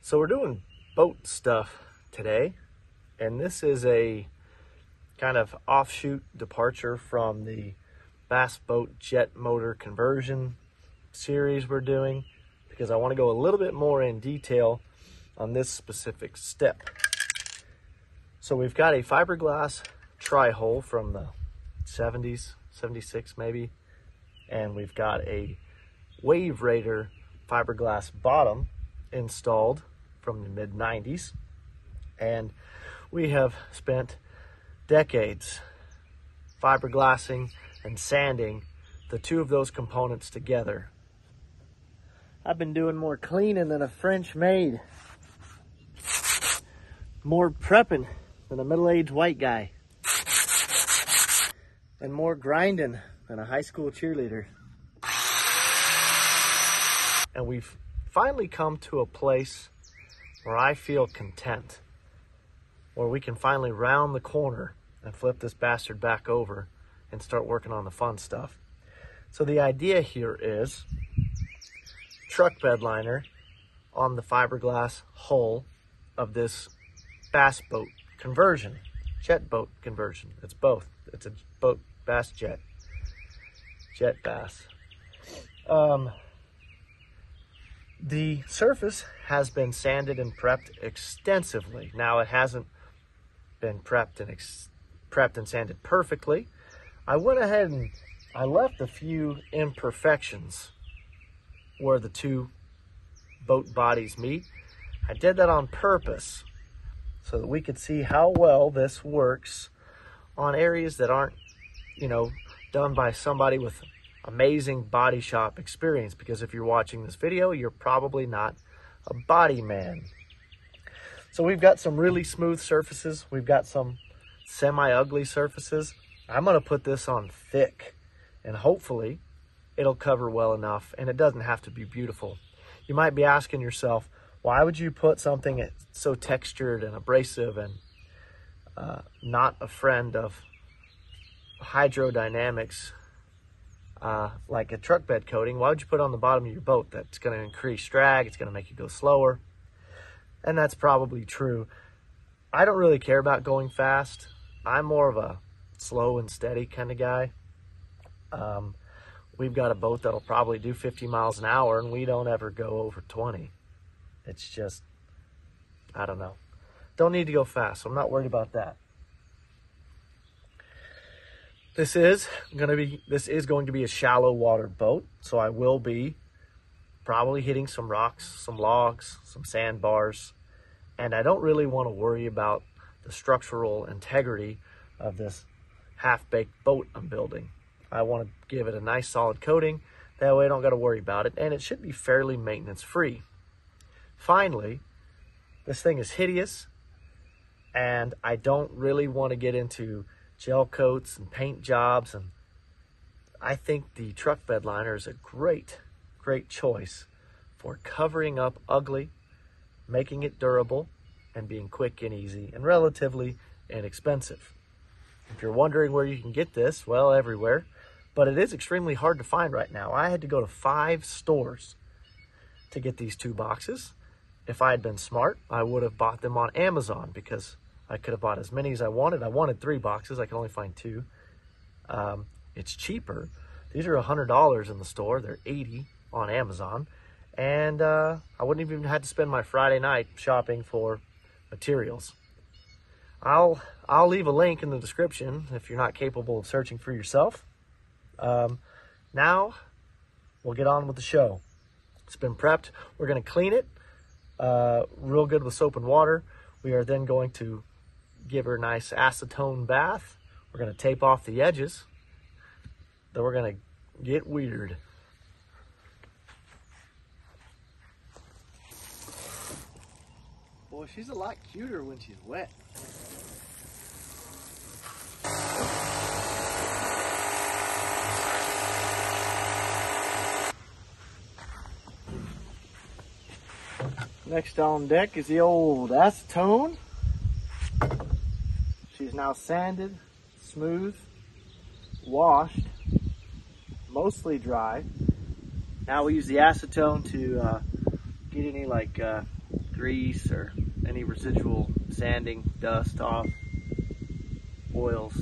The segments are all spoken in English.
So we're doing boat stuff today, and this is a kind of offshoot departure from the bass boat jet motor conversion series we're doing, because I want to go a little bit more in detail on this specific step. So we've got a fiberglass tri-hull from the 70s, 76 maybe, and we've got a Wave Raider fiberglass bottom installed from the mid 90s, and we have spent decades fiberglassing and sanding the two of those components together. I've been doing more cleaning than a French maid, more prepping than a middle-aged white guy, and more grinding than a high school cheerleader. And we've finally come to a place where I feel content, where we can finally round the corner and flip this bastard back over and start working on the fun stuff. So the idea here is truck bed liner on the fiberglass hull of this bass boat conversion, jet boat conversion. It's both. It's a boat bass jet bass. The surface has been sanded and prepped extensively. Now, it hasn't been prepped and sanded perfectly. I went ahead and I left a few imperfections where the two boat bodies meet. I did that on purpose so that we could see how well this works on areas that aren't, done by somebody with amazing body shop experience, because if you're watching this video, you're probably not a body man. So we've got some really smooth surfaces. We've got some semi-ugly surfaces. I'm going to put this on thick, and hopefully it'll cover well enough, and it doesn't have to be beautiful. You might be asking yourself, why would you put something so textured and abrasive and not a friend of hydrodynamics, like a truck bed coating? Why would you put it on the bottom of your boat? That's going to increase drag. It's going to make you go slower. And that's probably true. I don't really care about going fast. I'm more of a slow and steady kind of guy. We've got a boat that'll probably do 50 miles an hour, and we don't ever go over 20. It's just, I don't know. Don't need to go fast, so I'm not worried about that. This is going to be a shallow water boat, so I will be probably hitting some rocks, some logs, some sandbars, and I don't really want to worry about the structural integrity of this half-baked boat I'm building. I want to give it a nice solid coating, that way I don't got to worry about it, and it should be fairly maintenance-free. Finally, this thing is hideous, and I don't really want to get into gel coats and paint jobs, and I think the truck bed liner is a great choice for covering up ugly, making it durable, and being quick and easy and relatively inexpensive. If you're wondering where you can get this, well, everywhere, but it is extremely hard to find right now. I had to go to 5 stores to get these 2 boxes. If I had been smart, I would have bought them on Amazon, because I could have bought as many as I wanted. I wanted 3 boxes. I can only find 2. It's cheaper. These are $100 in the store. They're $80 on Amazon. And I wouldn't even have to spend my Friday night shopping for materials. I'll leave a link in the description if you're not capable of searching for yourself. Now we'll get on with the show. It's been prepped. We're going to clean it real good with soap and water. We are then going to give her a nice acetone bath. We're going to tape off the edges. Then we're going to get weird. Boy, she's a lot cuter when she's wet. Next on deck is the old acetone. She's now sanded, smooth, washed, mostly dry. Now we use the acetone to get any grease or any residual sanding, dust off, oils,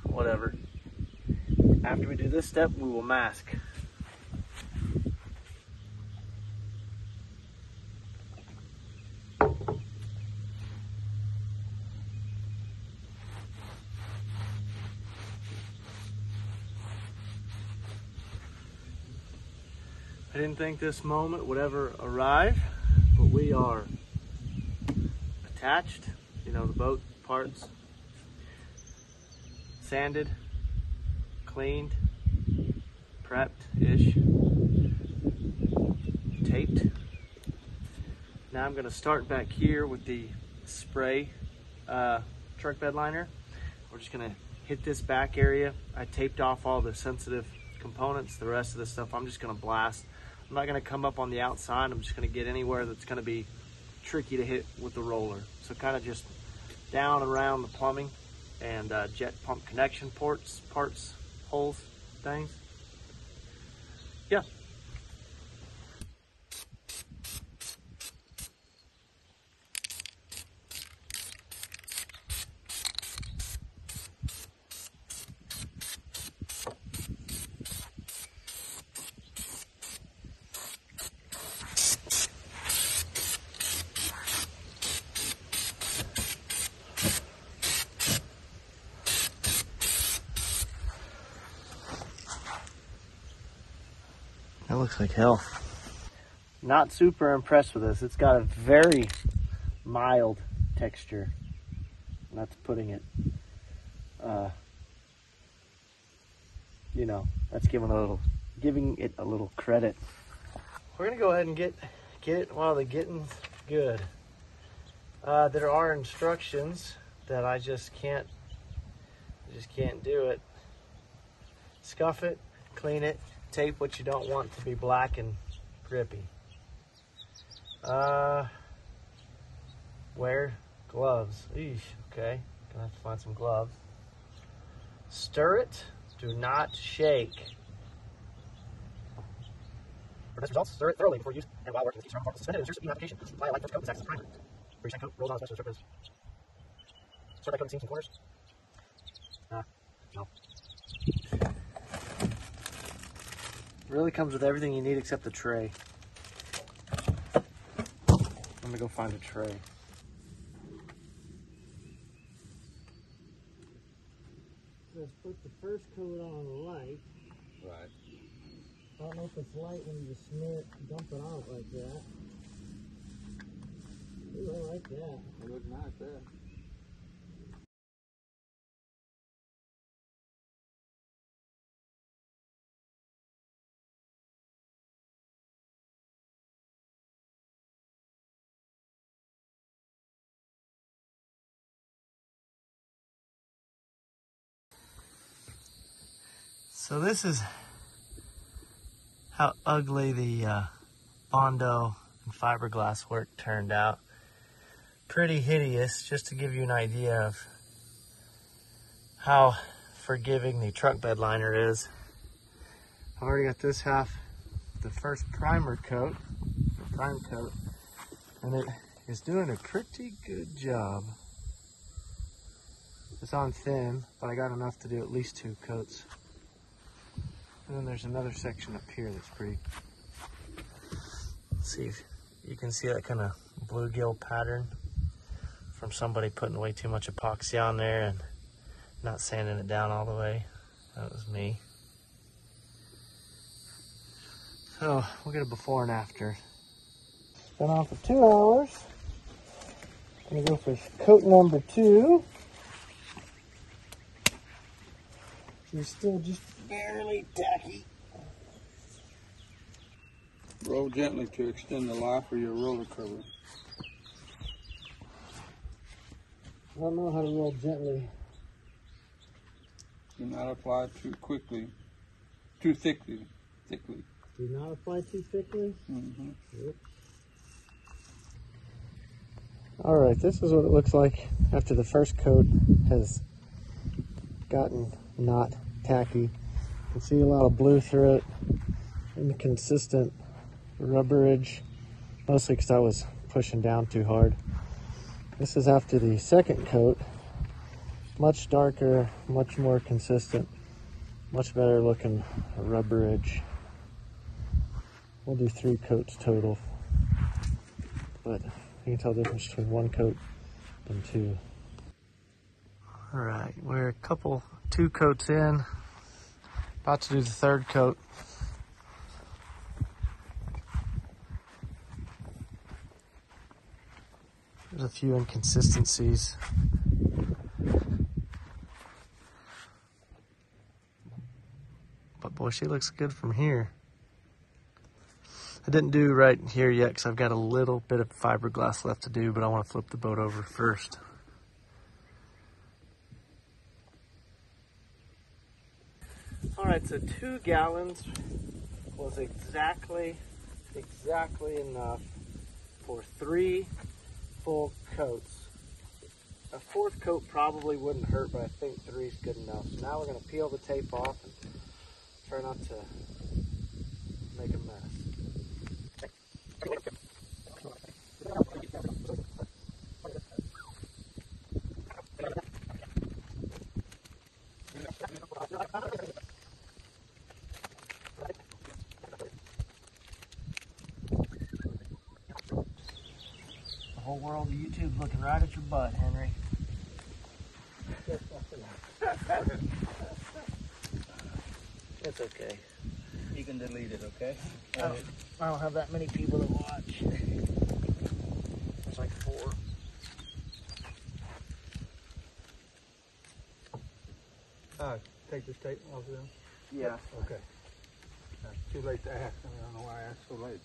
whatever. After we do this step, we will mask. I didn't think this moment would ever arrive, but we are attached, you know, the boat parts, sanded, cleaned, prepped-ish, taped. Now I'm gonna start back here with the spray truck bed liner. We're just gonna hit this back area. I taped off all the sensitive components. The rest of the stuff I'm just gonna blast. I'm not gonna come up on the outside. I'm just gonna get anywhere that's gonna be tricky to hit with the roller. So kind of just down around the plumbing and jet pump connection parts, holes, things. Yeah. That looks like hell. Not super impressed with this. It's got a very mild texture. And that's putting it, you know, that's giving it a little credit. We're gonna go ahead and get it while the getting's good. There are instructions that I just can't do it. Scuff it, clean it, tape what you don't want to be black and grippy. Wear gloves. Eesh, okay, gonna have to find some gloves. Stir it, do not shake. For best results, stir it thoroughly before use and while working with each arm suspended in your application. Apply a light coat and acts as a primer. Reset coat rolls on as best as the strip is. Start by coating seams and corners. No. Really comes with everything you need except the tray. Let me go find a tray. Let's put the first coat on light. Right. I don't know if it's light when you just dump it out like that. Ooh, I like that. It looks nice there. So this is how ugly the Bondo and fiberglass work turned out. Pretty hideous, just to give you an idea of how forgiving the truck bed liner is. I've already got this half, the first primer coat, the prime coat, and it is doing a pretty good job. It's on thin, but I got enough to do at least 2 coats. And then there's another section up here that's pretty, let's see if you can see that kind of bluegill pattern from somebody putting way too much epoxy on there and not sanding it down all the way. That was me. So we'll get a before and after. It's been on for 2 hours. I'm gonna go for coat number 2. You're still just barely tacky. Roll gently to extend the life of your roller cover. I don't know how to roll gently. Do not apply too quickly, too thickly. Do not apply too thickly? Mm-hmm. Yep. All right, this is what it looks like after the first coat has gotten not tacky. You can see a lot of blue through it, inconsistent rubberage. mostly because I was pushing down too hard. This is after the second coat. Much darker, much more consistent, much better looking rubberage. We'll do 3 coats total, but you can tell the difference between 1 coat and 2. All right, we're 2 coats in, about to do the 3rd coat. There's a few inconsistencies. But boy, she looks good from here. I didn't do right here yet because I've got a little bit of fiberglass left to do, but I want to flip the boat over first. All right, so 2 gallons was exactly enough for 3 full coats. A 4th coat probably wouldn't hurt, but I think 3 is good enough. So now we're going to peel the tape off and try not to make a mess. The whole world of YouTube's looking right at your butt, Henry. It's okay. You can delete it, okay? I don't have that many people to watch. It's like 4. Take this tape off of them. Yeah. Okay. Too late to ask. I don't know why I asked so late.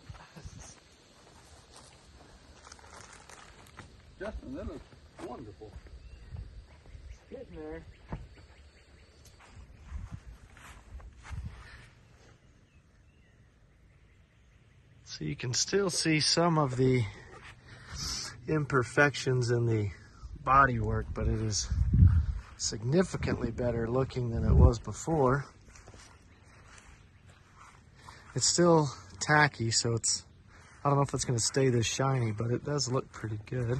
Justin, that looks wonderful. Getting there. So you can still see some of the imperfections in the bodywork, but it is significantly better looking than it was before. It's still tacky, so I don't know if it's going to stay this shiny, but it does look pretty good.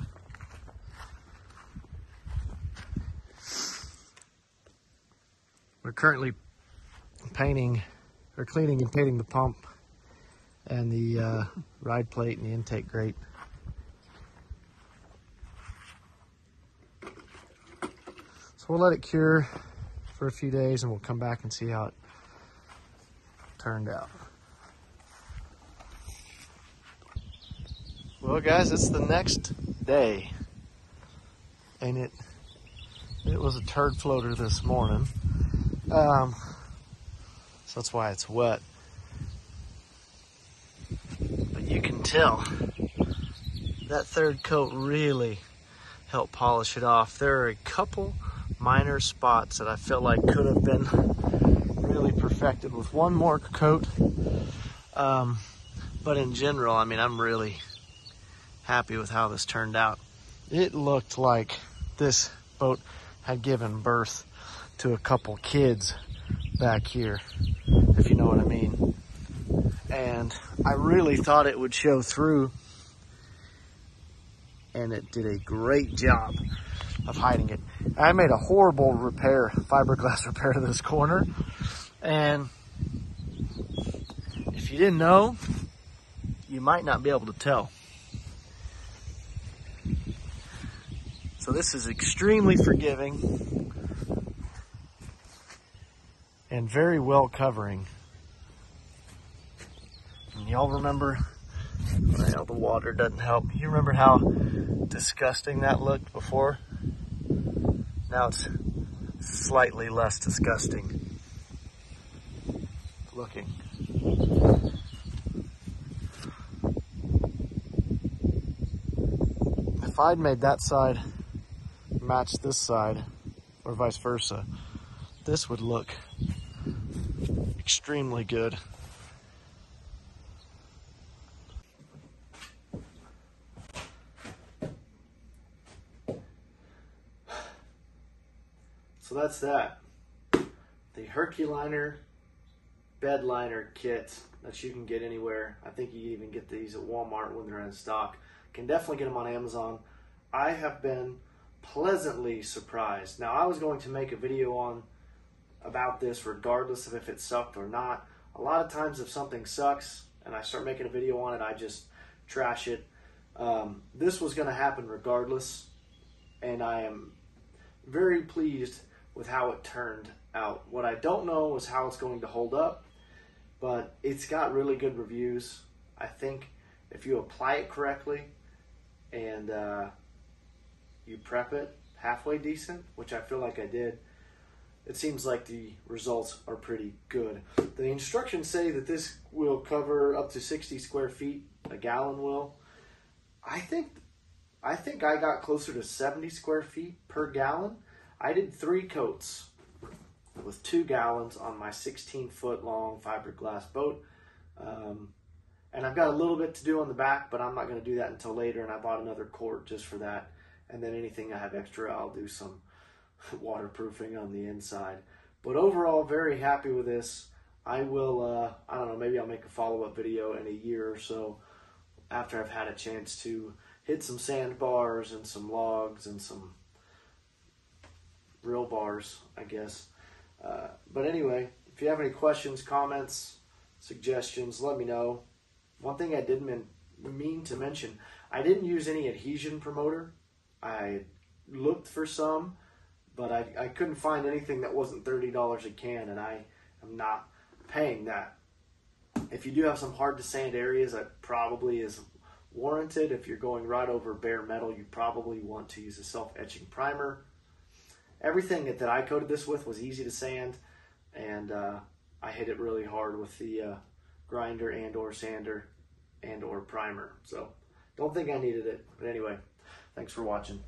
We're currently cleaning and painting the pump and the ride plate and the intake grate. So we'll let it cure for a few days and we'll come back and see how it turned out. Well guys, it's the next day and it was a turd floater this morning. So that's why it's wet. But you can tell that 3rd coat really helped polish it off. There are a couple minor spots that I feel like could have been really perfected with 1 more coat. But in general, I mean, I'm really happy with how this turned out. It looked like this boat had given birth to a couple kids back here, if you know what I mean. And I really thought it would show through, and it did a great job of hiding it. I made a horrible fiberglass repair to this corner, and if you didn't know, you might not be able to tell. So this is extremely forgiving and very well covering. And y'all remember, well, the water doesn't help. You remember how disgusting that looked before? Now it's slightly less disgusting looking. If I'd made that side match this side, or vice versa, this would look extremely good. So that's that. The Herculiner bed liner kit. that you can get anywhere. I think you can even get these at Walmart when they're in stock. Can definitely get them on Amazon. I have been pleasantly surprised. Now, I was going to make a video about this regardless of if it sucked or not. A lot of times if something sucks and I start making a video on it, I just trash it. This was going to happen regardless, and I am very pleased with how it turned out. What I don't know is how it's going to hold up, but it's got really good reviews. I think if you apply it correctly and you prep it halfway decent, which I feel like I did, it seems like the results are pretty good. The instructions say that this will cover up to 60 square feet, a gallon will. I think I got closer to 70 square feet per gallon. I did 3 coats with 2 gallons on my 16-foot long fiberglass boat. And I've got a little bit to do on the back, but I'm not going to do that until later, and I bought another quart just for that. And then anything I have extra, I'll do some waterproofing on the inside. But overall, very happy with this. I will, I don't know, maybe I'll make a follow-up video in a year or so after I've had a chance to hit some sandbars and some logs and some real bars, I guess. But anyway, if you have any questions, comments, suggestions, let me know. One thing I didn't mean to mention, I didn't use any adhesion promoter. I looked for some, but I couldn't find anything that wasn't $30 a can, and I am not paying that. If you do have some hard to sand areas, that probably is warranted. If you're going right over bare metal, you probably want to use a self-etching primer. Everything that I coated this with was easy to sand, and I hit it really hard with the grinder and or sander and or primer. So don't think I needed it. But anyway, thanks for watching.